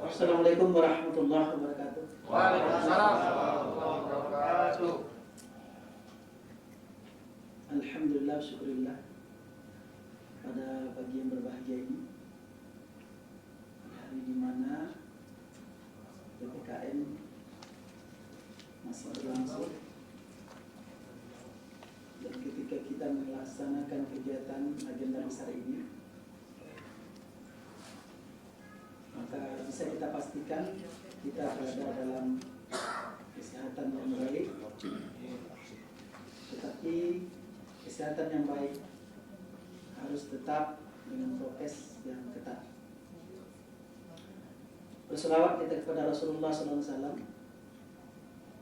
Assalamualaikum warahmatullahi wabarakatuh. Waalaikumsalam warahmatullahi wabarakatuh. Alhamdulillah, syukurillah, pada pagi yang berbahagia ini, hari di mana PPKM masih berlangsung, dan ketika kita melaksanakan kegiatan agenda besar ini, maka bisa kita pastikan kita berada dalam kesehatan yang baik. Tetapi kesehatan yang baik harus tetap dengan prokes yang ketat. Berselawat kita kepada Rasulullah SAW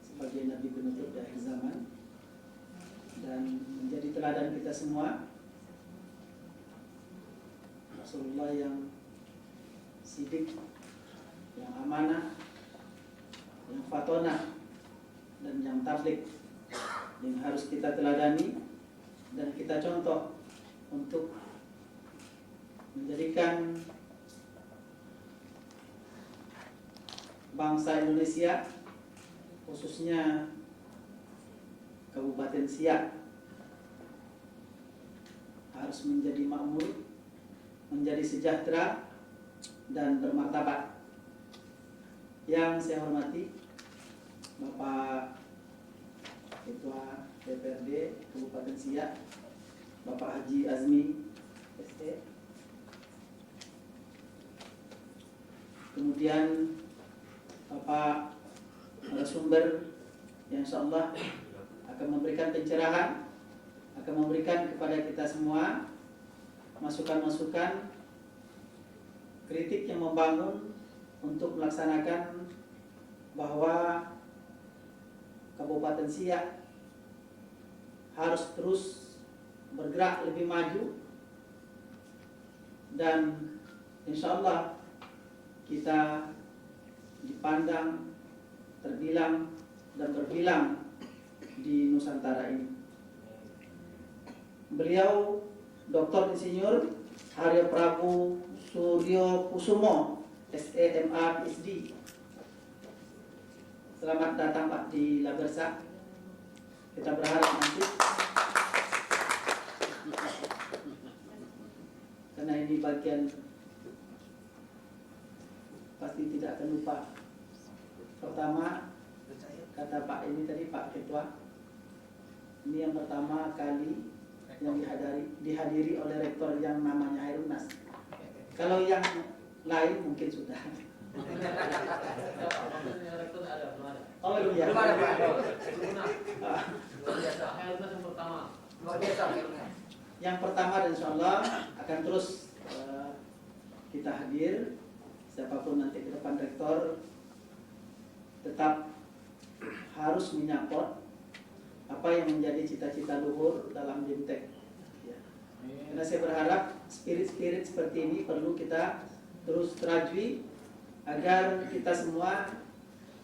sebagai Nabi penutup di akhir zaman dan menjadi teladan kita semua. Rasulullah yang sidik, yang amanah, yang fatonah, dan yang tablik, yang harus kita teladani dan kita contoh untuk menjadikan bangsa Indonesia, khususnya Kabupaten Siak, harus menjadi makmur, menjadi sejahtera dan bermartabat. Yang saya hormati Bapak Ketua DPRD Kabupaten Siak, Bapak Haji Azmi ST, kemudian Bapak narasumber yang insyaallah akan memberikan pencerahan, akan memberikan kepada kita semua masukan-masukan, kritik yang membangun untuk melaksanakan bahwa Kabupaten Siak harus terus bergerak lebih maju, dan insya Allah kita dipandang, terbilang, dan terbilang di Nusantara ini. Beliau Dr. Insinyur Haryo Prabu Suryo Kusumo, SEMA PhD. Selamat datang Pak di Labersa. Kita berharap nanti, karena ini bagian pasti tidak akan lupa. Pertama, kata Pak ini tadi, Pak Ketua, ini yang pertama kali yang dihadiri oleh rektor yang namanya Hairun Nas. Kalau yang lain mungkin sudah. Oh iya. Belum ada Pak. Luar biasa. Yang pertama. Luar biasa. Yang pertama, dan insyaallah akan terus kita hadir. Siapapun nanti ke depan rektor tetap harus menyapot apa yang menjadi cita-cita luhur dalam BIMTEK. Ya. Karena saya berharap spirit-spirit seperti ini perlu kita terus terajui agar kita semua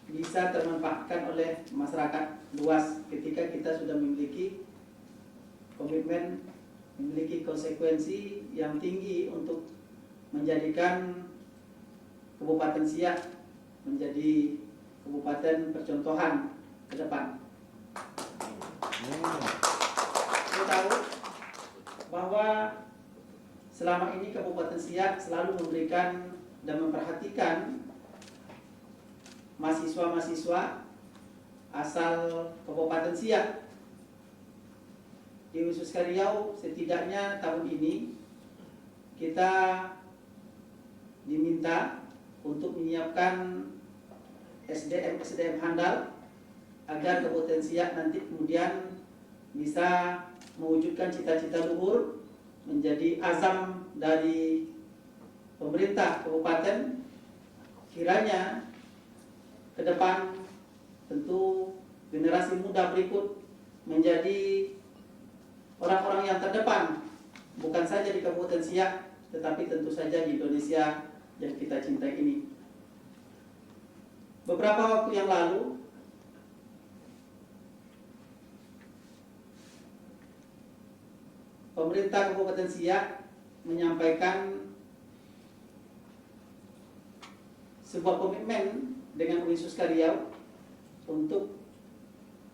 bisa termanfaatkan oleh masyarakat luas ketika kita sudah memiliki komitmen, memiliki konsekuensi yang tinggi untuk menjadikan Kabupaten Siak menjadi kabupaten percontohan ke depan. Kita tahu bahwa selama ini Kabupaten Siak selalu memberikan dan memperhatikan mahasiswa-mahasiswa asal Kabupaten Siak. Di Wisus Riau setidaknya tahun ini kita diminta untuk menyiapkan SDM handal agar Kabupaten Siak nanti kemudian bisa mewujudkan cita-cita luhur, menjadi azam dari pemerintah kabupaten. Kiranya ke depan tentu generasi muda berikut menjadi orang-orang yang terdepan, bukan saja di Kabupaten Siak, tetapi tentu saja di Indonesia yang kita cintai ini. Beberapa waktu yang lalu pemerintah Kabupaten Siak menyampaikan sebuah komitmen dengan UIN Suska Riau untuk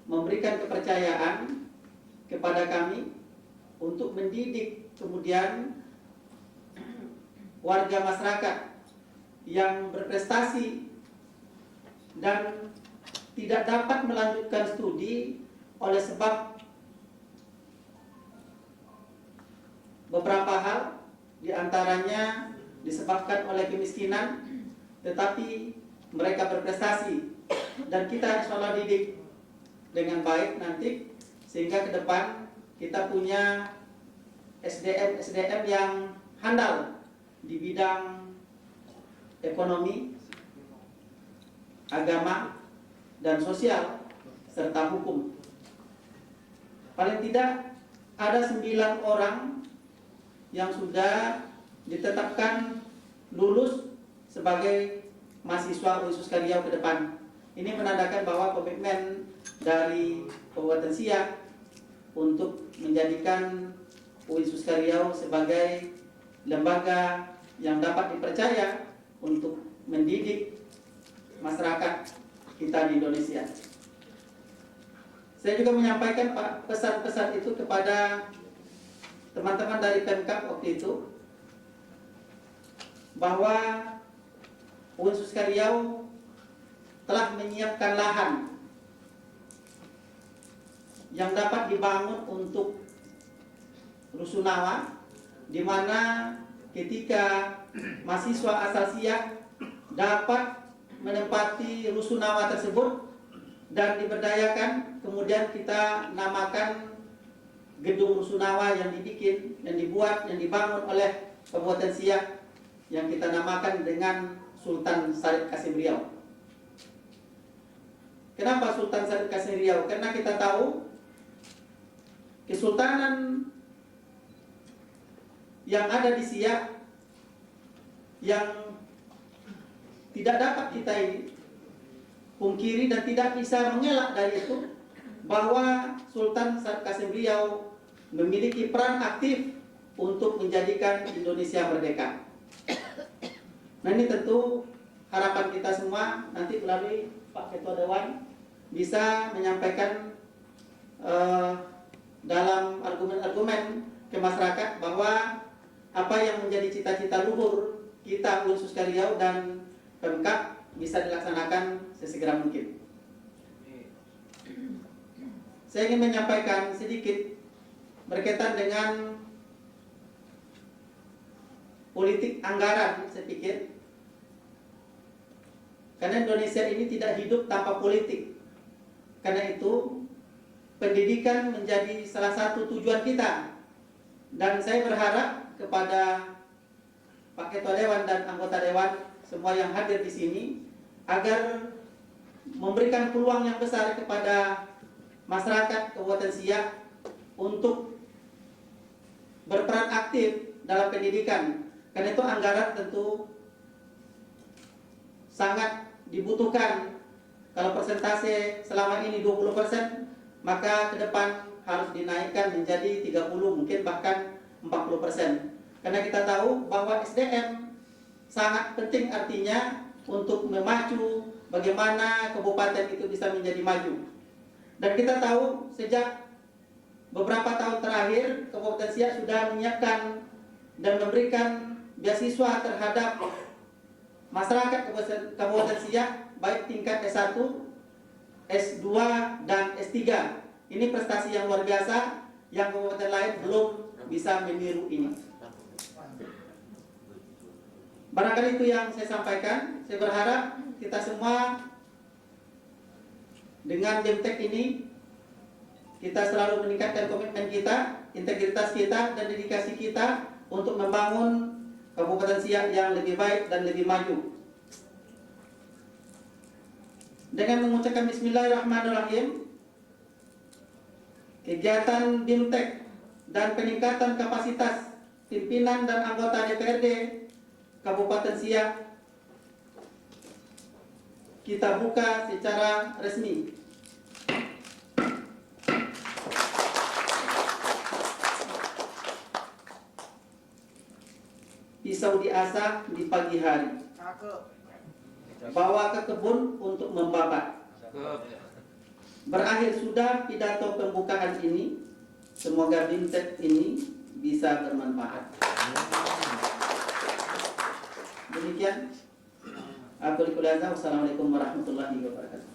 memberikan kepercayaan kepada kami untuk mendidik kemudian warga masyarakat yang berprestasi dan tidak dapat melanjutkan studi oleh sebab beberapa hal, diantaranya disebabkan oleh kemiskinan, tetapi mereka berprestasi dan kita insya Allah didik dengan baik nanti sehingga ke depan kita punya SDM yang handal di bidang ekonomi, agama, dan sosial serta hukum. Paling tidak ada 9 orang yang sudah ditetapkan lulus sebagai mahasiswa UIN Suska Riau ke depan. Ini menandakan bahwa komitmen dari Kabupaten Siak untuk menjadikan UIN Suska Riau sebagai lembaga yang dapat dipercaya untuk mendidik masyarakat kita di Indonesia. Saya juga menyampaikan pesan-pesan itu kepada teman-teman dari Pemkab waktu itu, bahwa UIN Suska Riau telah menyiapkan lahan yang dapat dibangun untuk rusunawa, di mana ketika mahasiswa asal Siak dapat menempati rusunawa tersebut dan diberdayakan, kemudian kita namakan gedung rusunawa yang dibikin, yang dibuat, yang dibangun oleh Kabupaten Siak yang kita namakan dengan Sultan Syarif Qasim Riau. Kenapa Sultan Syarif Qasim Riau? Karena kita tahu kesultanan yang ada di Siak yang tidak dapat kita ini pungkiri dan tidak bisa mengelak dari itu, bahwa Sultan Syarif Qasim Riau memiliki peran aktif untuk menjadikan Indonesia merdeka. Nah, ini tentu harapan kita semua nanti melalui Pak Ketua Dewan bisa menyampaikan dalam argumen-argumen ke masyarakat bahwa apa yang menjadi cita-cita luhur kita UIN Suska Riau dan Pemkab bisa dilaksanakan sesegera mungkin. Saya ingin menyampaikan sedikit berkaitan dengan politik anggaran, saya pikir. Karena Indonesia ini tidak hidup tanpa politik. Karena itu, pendidikan menjadi salah satu tujuan kita. Dan saya berharap kepada Pak Ketua Dewan dan anggota Dewan, semua yang hadir di sini, agar memberikan peluang yang besar kepada masyarakat Kabupaten Siak untuk berperan aktif dalam pendidikan. Karena itu anggaran tentu sangat dibutuhkan. Kalau persentase selama ini 20%, maka ke depan harus dinaikkan menjadi 30, mungkin bahkan 40%. Karena kita tahu bahwa SDM sangat penting artinya untuk memacu bagaimana kabupaten itu bisa menjadi maju. Dan kita tahu sejak beberapa tahun terakhir Kabupaten Siak sudah menyiapkan dan memberikan beasiswa terhadap masyarakat Kabupaten Siak baik tingkat S1, S2, dan S3. Ini prestasi yang luar biasa yang kabupaten lain belum bisa meniru ini. Barangkali itu yang saya sampaikan. Saya berharap kita semua dengan BEMTEK ini kita selalu meningkatkan komitmen kita, integritas kita, dan dedikasi kita untuk membangun Kabupaten Siak yang lebih baik dan lebih maju. Dengan mengucapkan Bismillahirrahmanirrahim, kegiatan BEMTEK dan peningkatan kapasitas pimpinan dan anggota DPRD Kabupaten Siak kita buka secara resmi. Pisau diasah di pagi hari. bawa ke kebun untuk membabat. Berakhir sudah pidato pembukaan ini. Semoga BIMTEK ini bisa bermanfaat. Demikian. Aku Assalamualaikum warahmatullahi wabarakatuh.